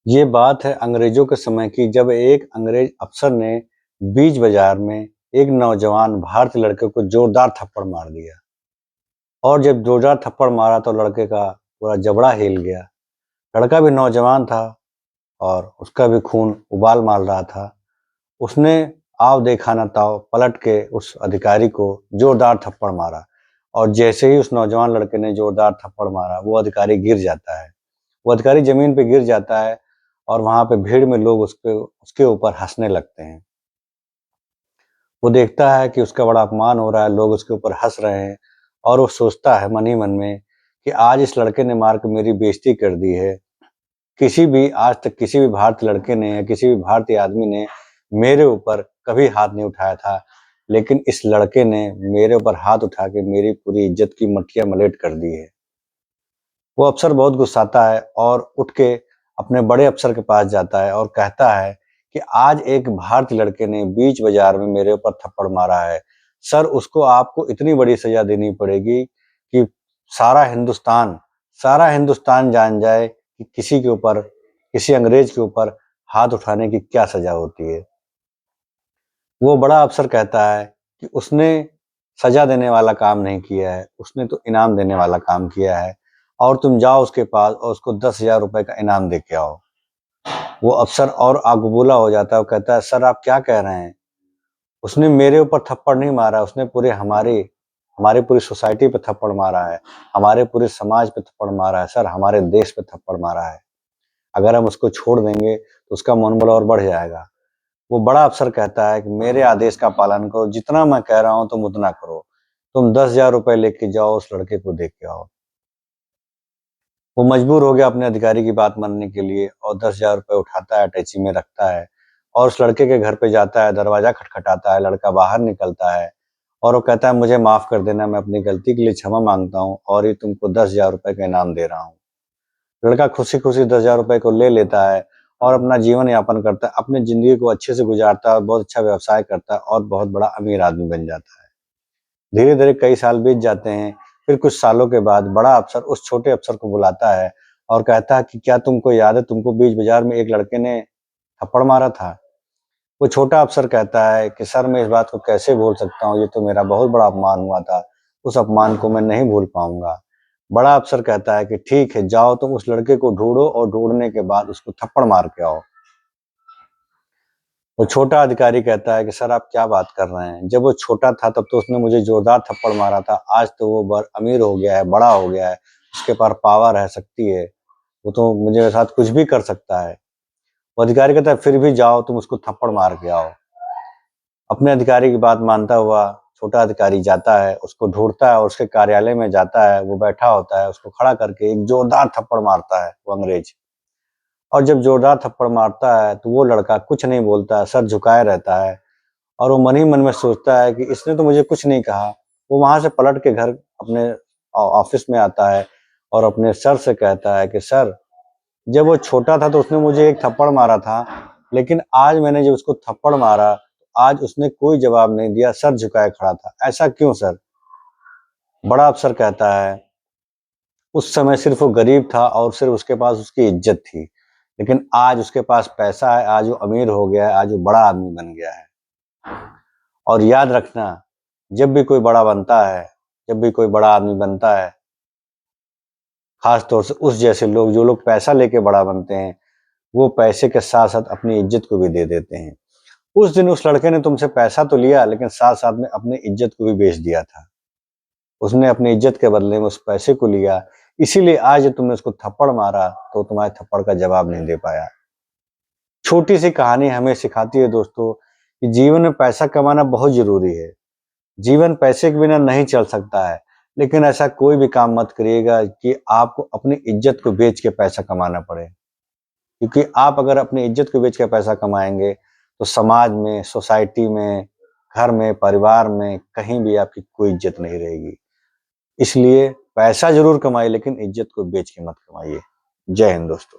ये बात है अंग्रेजों के समय की, जब एक अंग्रेज अफसर ने बीच बाजार में एक नौजवान भारतीय लड़के को जोरदार थप्पड़ मार दिया। और जब जोरदार थप्पड़ मारा तो लड़के का पूरा जबड़ा हिल गया। लड़का भी नौजवान था और उसका भी खून उबाल मार रहा था। उसने आव देखा न ताव पलट के उस अधिकारी को जोरदार थप्पड़ मारा। और जैसे ही उस नौजवान लड़के ने जोरदार थप्पड़ मारा, वो अधिकारी गिर जाता है। वो अधिकारी जमीन पे गिर जाता है और वहां पे भीड़ में लोग उसके ऊपर हंसने लगते हैं। वो देखता है कि उसका बड़ा अपमान हो रहा है, लोग उसके ऊपर हंस रहे हैं। और वो सोचता है मन ही मन में कि आज इस लड़के ने मार के मेरी बेइज्जती कर दी है। किसी भी आज तक किसी भी भारतीय लड़के ने या किसी भी भारतीय आदमी ने मेरे ऊपर कभी हाथ नहीं उठाया था, लेकिन इस लड़के ने मेरे ऊपर हाथ उठा के मेरी पूरी इज्जत की मटिया मलेट कर दी है। वो अफसर बहुत गुस्साता है और उठ के अपने बड़े अफसर के पास जाता है और कहता है कि आज एक भारतीय लड़के ने बीच बाजार में मेरे ऊपर थप्पड़ मारा है। सर, उसको आपको इतनी बड़ी सजा देनी पड़ेगी कि सारा हिंदुस्तान सारा हिंदुस्तान जान जाए कि किसी के ऊपर, किसी अंग्रेज के ऊपर हाथ उठाने की क्या सजा होती है। वो बड़ा अफसर कहता है कि उसने सजा देने वाला काम नहीं किया है, उसने तो इनाम देने वाला काम किया है। और तुम जाओ उसके पास और उसको 10,000 रुपए का इनाम दे के आओ। वो अफसर और आग बबूला हो जाता है। वो कहता है, सर आप क्या कह रहे हैं? उसने मेरे ऊपर थप्पड़ नहीं मारा, उसने पूरे हमारी हमारी पूरी सोसाइटी पे थप्पड़ मारा है, हमारे पूरे समाज पे थप्पड़ मारा है सर, हमारे देश पे थप्पड़ मारा है। अगर हम उसको छोड़ देंगे तो उसका मनोबल और बढ़ जाएगा। वो बड़ा अफसर कहता है कि मेरे आदेश का पालन करो, जितना मैं कह रहा हूं तुम उतना करो। तुम 10,000 रुपए लेके जाओ, उस लड़के को देख के आओ। वो मजबूर हो गया अपने अधिकारी की बात मानने के लिए और 10,000 रुपए उठाता है, अटैची में रखता है और उस लड़के के घर पे जाता है। दरवाजा खटखटाता है, लड़का बाहर निकलता है और वो कहता है, मुझे माफ कर देना, मैं अपनी गलती के लिए क्षमा मांगता हूँ और ये तुमको 10,000 रुपए का इनाम दे रहा हूँ। लड़का खुशी खुशी 10,000 रुपए को ले लेता है और अपना जीवन यापन करता है, अपनी जिंदगी को अच्छे से गुजारता है और बहुत अच्छा व्यवसाय करता है और बहुत बड़ा अमीर आदमी बन जाता है। धीरे धीरे कई साल बीत जाते हैं। फिर कुछ सालों के बाद बड़ा अफसर उस छोटे अफसर को बुलाता है और कहता है कि क्या तुमको याद है, तुमको बीच बाजार में एक लड़के ने थप्पड़ मारा था? वो छोटा अफसर कहता है कि सर, मैं इस बात को कैसे भूल सकता हूँ, ये तो मेरा बहुत बड़ा अपमान हुआ था, उस अपमान को मैं नहीं भूल पाऊंगा। बड़ा अफसर कहता है कि ठीक है, जाओ तुम उस लड़के को ढूंढो और ढूंढने के बाद उसको थप्पड़ मार के आओ। वो छोटा अधिकारी कहता है कि सर आप क्या बात कर रहे हैं? जब वो छोटा था तब तो उसने मुझे जोरदार थप्पड़ मारा था, आज तो वो अमीर हो गया है, बड़ा हो गया है, उसके पास पावर है, शक्ति है, वो तो मुझे साथ कुछ भी कर सकता है। वो अधिकारी कहता है फिर भी जाओ तुम उसको थप्पड़ मार के आओ। अपने अधिकारी की बात मानता हुआ छोटा अधिकारी जाता है, उसको ढूंढता है और उसके कार्यालय में जाता है। वो बैठा होता है, उसको खड़ा करके एक जोरदार थप्पड़ मारता है वो अंग्रेज। और जब जोरदार थप्पड़ मारता है तो वो लड़का कुछ नहीं बोलता है, सर झुकाए रहता है और वो मन ही मन में सोचता है कि इसने तो मुझे कुछ नहीं कहा। वो वहां से पलट के घर अपने ऑफिस में आता है और अपने सर से कहता है कि सर, जब वो छोटा था तो उसने मुझे एक थप्पड़ मारा था, लेकिन आज मैंने जब उसको थप्पड़ मारा, आज उसने कोई जवाब नहीं दिया, सर झुकाए खड़ा था। ऐसा क्यों सर? बड़ा अफसर कहता है, उस समय सिर्फ वो गरीब था और सिर्फ उसके पास उसकी इज्जत थी, लेकिन आज उसके पास पैसा है, आज वो अमीर हो गया है, आज वो बड़ा आदमी बन गया है। और याद रखना, जब भी कोई बड़ा बनता है, जब भी कोई बड़ा आदमी बनता है, खास तौर से उस जैसे लोग, जो लोग पैसा लेके बड़ा बनते हैं, वो पैसे के साथ साथ अपनी इज्जत को भी दे देते हैं। उस दिन उस लड़के ने तुमसे पैसा तो लिया, लेकिन साथ साथ में अपनी इज्जत को भी बेच दिया था। उसने अपनी इज्जत के बदले में उस पैसे को लिया, इसीलिए आज जब तुमने उसको थप्पड़ मारा तो तुम्हारे थप्पड़ का जवाब नहीं दे पाया। छोटी सी कहानी हमें सिखाती है दोस्तों कि जीवन में पैसा कमाना बहुत जरूरी है। जीवन पैसे के बिना नहीं चल सकता है, लेकिन ऐसा कोई भी काम मत करिएगा कि आपको अपनी इज्जत को बेच के पैसा कमाना पड़े। क्योंकि आप अगर अपनी इज्जत को बेच के पैसा कमाएंगे तो समाज में, सोसाइटी में, घर में, परिवार में कहीं भी आपकी कोई इज्जत नहीं रहेगी। इसलिए पैसा जरूर कमाइए, लेकिन इज्जत को बेच के मत कमाइए। जय हिंद दोस्तों।